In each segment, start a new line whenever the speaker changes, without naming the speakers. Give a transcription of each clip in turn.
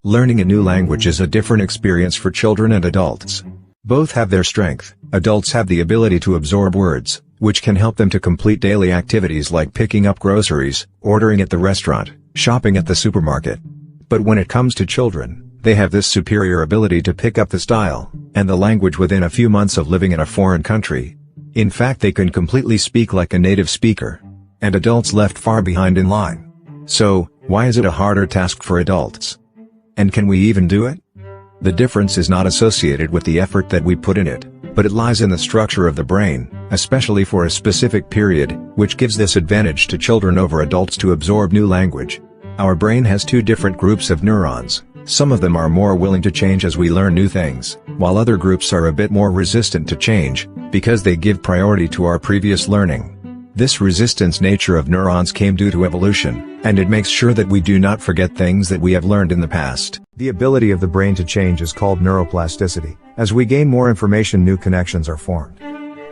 Learning a new language is a different experience for children and adults. Both have their strength. Adults have the ability to absorb words, which can help them to complete daily activities like picking up groceries, ordering at the restaurant, shopping at the supermarket. But when it comes to children, they have this superior ability to pick up the style and the language within a few months of living in a foreign country. In fact, they can completely speak like a native speaker. And adults left far behind in line. So, why is it a harder task for adults? And can we even do it? The difference is not associated with the effort that we put in it, but it lies in the structure of the brain, especially for a specific period, which gives this advantage to children over adults to absorb new language. Our brain has two different groups of neurons. Some of them are more willing to change as we learn new things, while other groups are a bit more resistant to change, because they give priority to our previous learning. This resistance nature of neurons came due to evolution, and it makes sure that we do not forget things that we have learned in the past.
The ability of the brain to change is called neuroplasticity. As we gain more information, new connections are formed.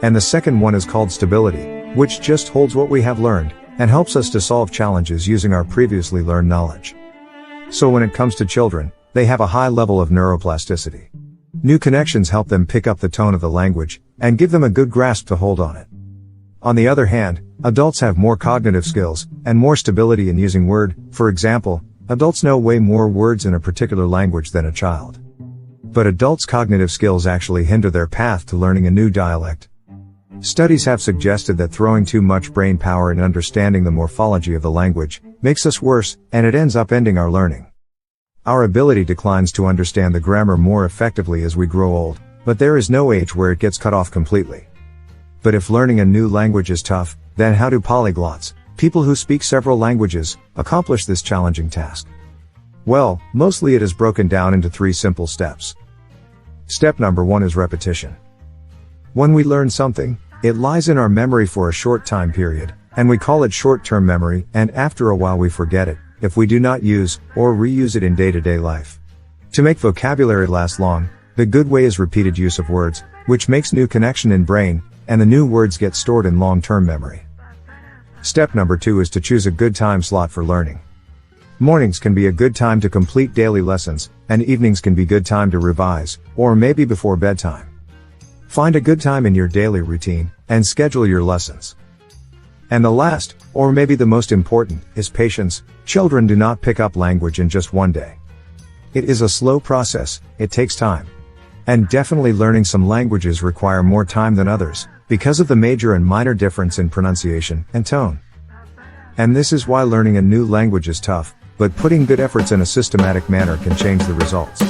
And the second one is called stability, which just holds what we have learned, and helps us to solve challenges using our previously learned knowledge. So when it comes to children, they have a high level of neuroplasticity. New connections help them pick up the tone of the language, and give them a good grasp to hold on it. On the other hand, adults have more cognitive skills, and more stability in using word. For example, adults know way more words in a particular language than a child. But adults' cognitive skills actually hinder their path to learning a new dialect. Studies have suggested that throwing too much brain power in understanding the morphology of the language makes us worse, and it ends up ending our learning. Our ability declines to understand the grammar more effectively as we grow old, but there is no age where it gets cut off completely. But if learning a new language is tough, then how do polyglots, people who speak several languages, accomplish this challenging task? Well, mostly it is broken down into 3 simple steps. Step number 1 is repetition. When we learn something, it lies in our memory for a short time period, and we call it short-term memory, and after a while we forget it, if we do not use or reuse it in day-to-day life. To make vocabulary last long, the good way is repeated use of words, which makes new connection in brain, and the new words get stored in long-term memory. Step number 2 is to choose a good time slot for learning. Mornings can be a good time to complete daily lessons, and evenings can be good time to revise, or maybe before bedtime. Find a good time in your daily routine, and schedule your lessons. And the last, or maybe the most important, is patience. Children do not pick up language in just one day. It is a slow process, it takes time. And definitely learning some languages require more time than others, because of the major and minor difference in pronunciation and tone. And this is why learning a new language is tough, but putting good efforts in a systematic manner can change the results.